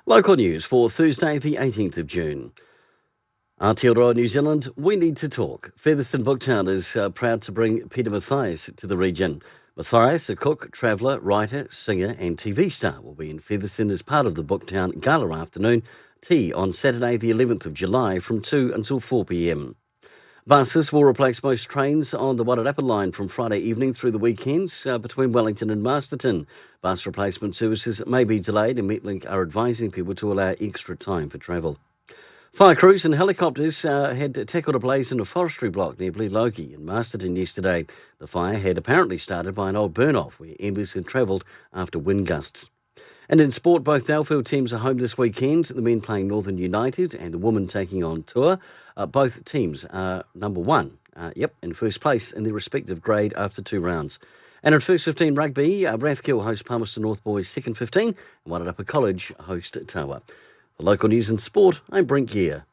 Local news for Thursday, the 18th of June. Aotearoa New Zealand, we need to talk. Featherston Booktown is proud to bring Peter Mathias to the region. Mathias, a cook, traveller, writer, singer and TV star, will be in Featherston as part of the Booktown Gala afternoon tea on Saturday the 11th of July from 2 until 4pm. Buses will replace most trains on the Wairarapa line from Friday evening through the weekends between Wellington and Masterton. Bus replacement services may be delayed and Metlink are advising people to allow extra time for travel. Fire crews and helicopters had tackled a blaze in a forestry block near Bleloki in Masterton yesterday. The fire had apparently started by an old burn-off where embers had travelled after wind gusts. And in sport, both Dalefield teams are home this weekend, the men playing Northern United and the women taking on Tour. Both teams are number one, in first place in their respective grade after 2 rounds. And in first 15 rugby, Rathkill host Palmerston North Boys second 15 and Wairarapa College host Tawa. For local news and sport, I'm Brent Gare.